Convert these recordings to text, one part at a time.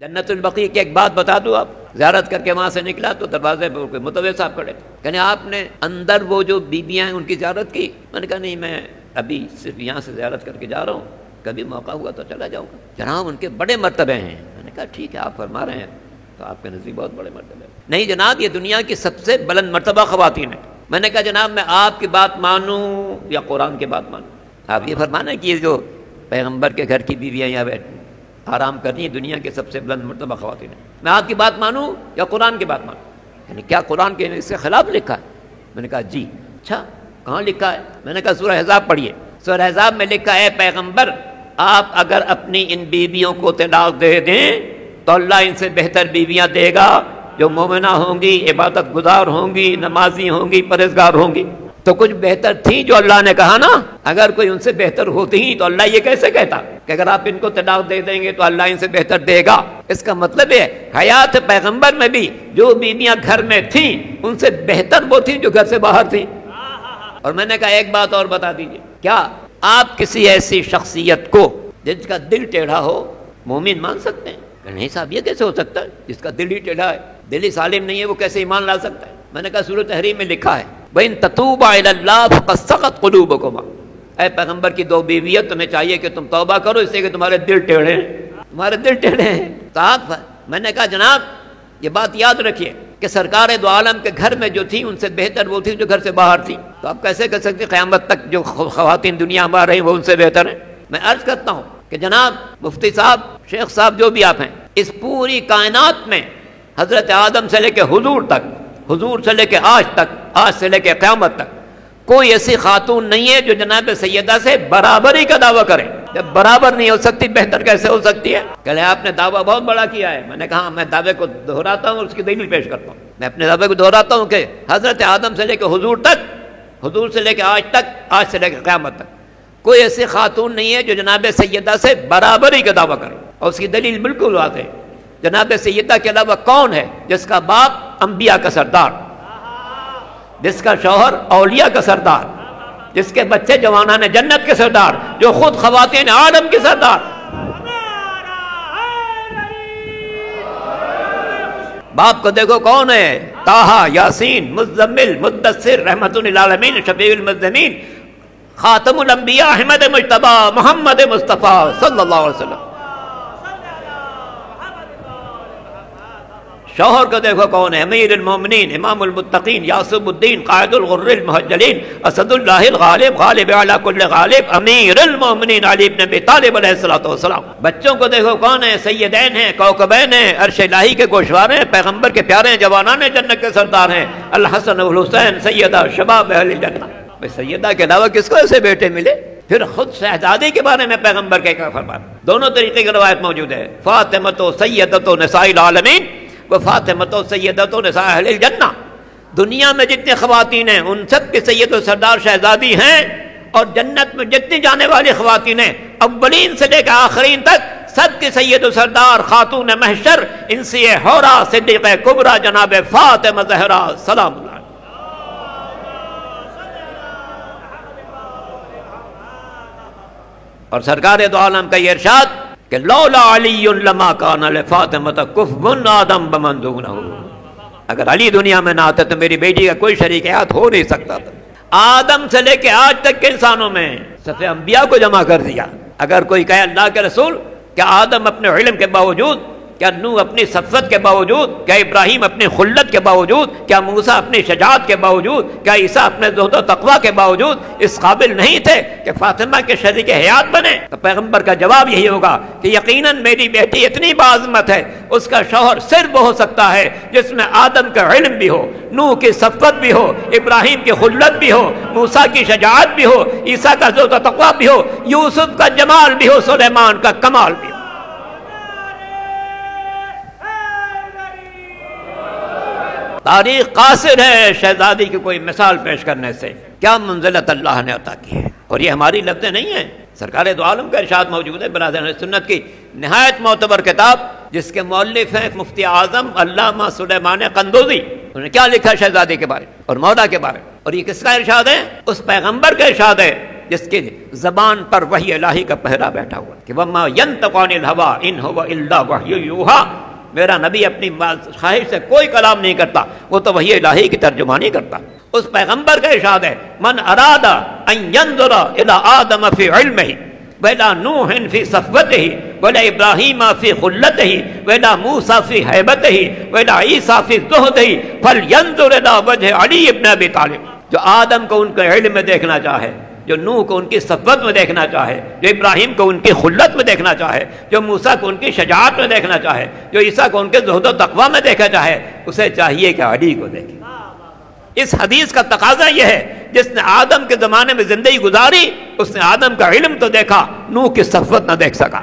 جنت البقیع کی ایک بات بتا دوں، آپ زیارت کر کے وہاں سے نکلا تو دروازے پہ کوئی متولی صاحب کھڑے تھے، کہنے آپ نے اندر وہ جو بیویاں ہیں ان کی زیارت کی؟ میں نے کہا نہیں، میں ابھی صرف یہاں سے زیارت کر کے جا رہا ہوں، کبھی موقع ہوا تو چلا جاؤں گا۔ جناب ان کے بڑے مرتبے ہیں۔ میں نے کہا ٹھیک ہے، آپ فرما رہے ہیں تو آپ کے نزدیک بہت بڑے مرتبے ہیں۔ نہیں جناب، یہ دنیا کی سب سے بلند مرتبہ خواتین ہیں۔ میں نے کہا جناب میں آپ کی بات مانوں یا قرآن کی بات مانوں؟ آپ یہ فرمانا کہ یہ جو پیغمبر کے گھر کی بیویاں یہاں بیٹھ آرام کرنی ہے، دنیا کے سب سے بلند مرتبہ خواتین ہیں، میں آپ کی بات مانوں یا قرآن کی بات مانوں؟ یعنی کیا قرآن کے اس کے خلاف لکھا ہے؟ میں نے کہا جی۔ اچھا کہاں لکھا ہے؟ میں نے کہا سورہ احزاب پڑھیے۔ سورہ احزاب میں لکھا ہے پیغمبر آپ اگر اپنی ان بیویوں کو طلاق دے دیں تو اللہ ان سے بہتر بیویاں دے گا جو مومنہ ہوں گی، عبادت گزار ہوں گی، نمازی ہوں گی، پرہیزگار ہوں گی۔ تو کچھ بہتر تھی جو اللہ نے کہا نا، اگر کوئی ان سے بہتر ہوتی ہی تو اللہ یہ کیسے کہتا کہ اگر آپ ان کو طلاق دے دیں گے تو اللہ ان سے بہتر دے گا؟ اس کا مطلب ہے حیات پیغمبر میں بھی جو بیویاں گھر میں تھیں ان سے بہتر وہ تھیں جو گھر سے باہر تھیں۔ اور میں نے کہا ایک بات اور بتا دیجیے، کیا آپ کسی ایسی شخصیت کو جس کا دل ٹیڑھا ہو مومن مان سکتے ہیں؟ کہ نہیں صاحب یہ کیسے ہو سکتا ہے؟ جس کا دل ہی ٹیڑھا ہے، دل ہی سالم نہیں ہے، وہ کیسے ایمان لا سکتا ہے؟ میں نے کہا سورۃ تحریم میں لکھا ہے وَإِن تَتُوبَا إِلَى اللَّهِ فَقَدْ سَقَطْ قُلُوبُكُمَا، اے پیغمبر کی دو بیویاں، تمہیں چاہیے کہ تم توبہ کرو اس لیے کہ تمہارے دل ٹیڑھے ہیں، تمہارے دل ٹیڑھے ہیں۔ تو آپ، میں نے کہا جناب یہ بات یاد رکھیے کہ سرکار دو عالم کے گھر میں جو تھی ان سے بہتر وہ تھی جو گھر سے باہر تھی۔ تو آپ کیسے کہہ سکتے قیامت تک جو خواتین دنیا میں آ رہی ہیں وہ ان سے بہتر ہیں؟ میں عرض کرتا ہوں کہ جناب مفتی صاحب، شیخ صاحب، جو بھی آپ ہیں، اس پوری کائنات میں حضرت آدم سے لے کے حضور تک، حضور سے لے کے آج تک، آج سے لے کے قیامت تک کوئی ایسی خاتون نہیں ہے جو جناب سیدہ سے برابری کا دعویٰ کرے۔ جب برابر نہیں ہو سکتی بہتر کیسے ہو سکتی ہے؟ کہ آپ نے دعویٰ بہت بڑا کیا ہے۔ میں نے کہا میں دعوے کو دہراتا ہوں اور اس کی دلیل پیش کرتا ہوں۔ میں اپنے دعوے کو دہراتا ہوں کہ حضرت آدم سے لے کے حضور تک، حضور سے لے کے آج تک، آج سے لے کے قیامت تک کوئی ایسی خاتون نہیں ہے جو جناب سیدہ سے برابری کا دعویٰ کرے، اور اس کی دلیل بالکل واضح ہے۔ جناب سیدہ کے علاوہ کون ہے جس کا باپ انبیاء کا سردار، جس کا شوہر اولیاء کا سردار، جس کے بچے جوانان جنت کے سردار، جو خود خواتین عالم کی سردار؟ باپ کو دیکھو کون ہے؟ طٰہٰ، یاسین، مزمل، مدثر، رحمت للعالمین، شفیع المذنبین، خاتم الانبیاء، احمد مجتبی، محمد مصطفیٰ صلی اللہ علیہ وسلم۔ شوہر کو دیکھو کون ہے؟ امیر المومنین، امام المتقین، یاسب الدین، قائد الغر المحجلین، اسد اللہ الغالب، غالب علی کل غالب، امیر المومنین علی بن ابی طالب علیہ السلام۔ بچوں کو دیکھو کون ہے؟ سیدین ہیں، کوکبین ہیں، عرش الہی کے گوشوار ہیں، پیغمبر کے پیارے ہیں، جوانان جنت کے سردار ہیں، الحسن والحسین سیدہ شباب اہل جنت۔ سیدہ کے علاوہ کس کو ایسے بیٹے ملے؟ پھر خود شہزادی کے بارے میں پیغمبر کے کیا فرمان؟ دونوں طریقے کی روایت موجود ہے، فاطمۃ سیدۃ نساء العالمین وہ فاطمۃ سیدۃ نساء اہل الجنہ۔ دنیا میں جتنی خواتین ہیں ان سب کی سید و سردار شہزادی ہیں، اور جنت میں جتنی جانے والی خواتین ہیں اولین سے لے کے آخرین تک سب کی سید و سردار خاتون محشر انسی حورا صدیقہ کبریٰ جناب فاطمہ زہرا سلام اللہ۔ اور سرکار دو عالم کا یہ ارشاد کہ لولا علی لما کان لفاطمہ کفو آدم بمن دونہ، اگر علی دنیا میں نہ آتے تو میری بیٹی کا کوئی شریک حیات ہو نہیں سکتا تھا۔ آدم سے لے کے آج تک کے انسانوں میں صف انبیاء کو جمع کر دیا۔ اگر کوئی کہے اللہ کے رسول، کیا آدم اپنے علم کے باوجود، کیا نوح اپنی صفت کے باوجود، کیا ابراہیم اپنی خلت کے باوجود، کیا موسیٰ اپنی شجاعت کے باوجود، کیا عیسیٰ اپنے زہد و تقویٰ کے باوجود اس قابل نہیں تھے کہ فاطمہ کے شریک حیات بنے؟ تو پیغمبر کا جواب یہی ہوگا کہ یقیناً میری بیٹی اتنی باعظمت ہے، اس کا شوہر صرف وہ ہو سکتا ہے جس میں آدم کا علم بھی ہو، نوح کی صفت بھی ہو، ابراہیم کی خلت بھی ہو، موسیٰ کی شجاعت بھی ہو، عیسیٰ کا زہد و تقویٰ بھی ہو، یوسف کا جمال بھی ہو، سلیمان کا کمال بھی ہو۔ تاریخ قاصر ہے شہزادی کی کوئی مثال پیش کرنے سے۔ کیا منزلت اللہ نے عطا کی ہے، اور یہ ہماری لفظیں نہیں ہیں، سرکار دو عالم کا ارشاد موجود ہے۔ برادران سنت کی نہایت معتبر کتاب جس کے مؤلف ہیں مفتی اعظم علامہ سلیمان قندوزی، انہوں نے کیا لکھا شہزادی کے بارے اور مولا کے بارے؟ اور یہ کس کا ارشاد ہے؟ اس پیغمبر کا ارشاد ہے جس کی زبان پر وحی الہی کا پہرا بیٹھا ہوا کہ وما ینطق عن الہوی ان هو الا وحی یوحی، میرا نبی اپنی خواہش سے کوئی کلام نہیں کرتا، وہ تو وحی الہی کی ترجمانی کرتا۔ اس پیغمبر کا ارشاد ہے من اراد ان ينظر الى آدم فی علمہ وَإِلَى نُوحٍ فِي صَفْوَتِهِ وَإِلَى إِبْرَاهِيمَ فِي خُلَّتِهِ وَإِلَى مُوسَى فِي هَيْبَتِهِ وَإِلَى عِيسَى فِي زُهْدِهِ فَلْيَنظُرْ إِلَى وَجْهِ عَلِيِّ بْنِ أَبِي طالب، جو آدم کو ان کے علم میں دیکھنا چاہے، جو نوح کو ان کی صفوت میں دیکھنا چاہے، جو ابراہیم کو ان کی خلت میں دیکھنا چاہے، جو موسیٰ کو ان کی شجاعت میں دیکھنا چاہے، جو عیسیٰ کو ان کے زہد و تقویٰ میں دیکھنا چاہے، اسے چاہیے کہ علی کو دیکھے۔ اس حدیث کا تقاضا یہ ہے جس نے آدم کے زمانے میں زندگی گزاری اس نے آدم کا علم تو دیکھا، نوح کی صفوت نہ دیکھ سکا۔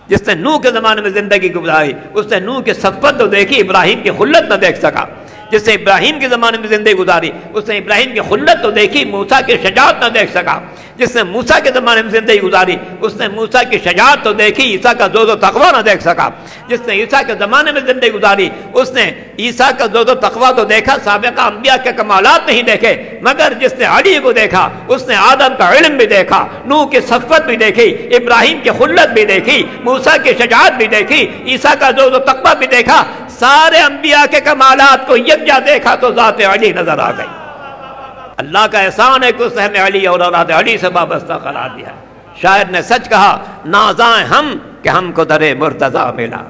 جس نے نوح کے زمانے میں زندگی گزاری اس نے نوح کی صفوت تو دیکھی، ابراہیم کی خلت نہ دیکھ سکا۔ جس نے ابراہیم کے زمانے میں زندگی گزاری اس نے ابراہیم کی خلت تو دیکھی، موسیٰ کی شجاعت نہ دیکھ سکا۔ جس نے موسیٰ کے زمانے میں زندگی گزاری اس نے موسیٰ کی شجاعت تو دیکھی، عیسیٰ کا زہد و تقویٰ نہ دیکھ سکا۔ جس نے عیسیٰ کے زمانے میں زندگی گزاری اس نے عیسیٰ کا زہد و تقویٰ تو دیکھا، سابقہ انبیاء کے کمالات نہیں دیکھے، مگر جس نے علی کو دیکھا اس نے آدم کا علم بھی دیکھا، نوح کی صفوت بھی دیکھی، ابراہیم کی خلت بھی دیکھی، موسیٰ کی شجاعت بھی دیکھی، عیسیٰ کا زہد و تقویٰ بھی دیکھا، سارے انبیاء کے کمالات کو یکجا دیکھا تو ذات علی نظر آ گئی۔ اللہ کا احسان ہے کہ اس نے ہمیں علی اور اولاد علی سے وابستہ قرار دیا۔ شاعر نے سچ کہا نازائیں ہم کہ ہم کو در مرتضیٰ ملا،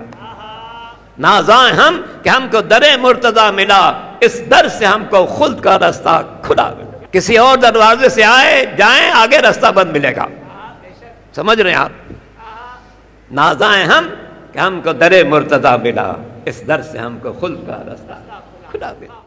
نازائیں ہم کہ ہم کو در مرتضیٰ ملا، اس در سے ہم کو خلد کا راستہ کھلا ملا۔ کسی اور دروازے سے آئے جائیں آگے راستہ بند ملے گا، سمجھ رہے ہیں آپ؟ نازائیں ہم کہ ہم کو در مرتضیٰ ملا، اس در سے ہم کو خلد کا راستہ کھلا ملا۔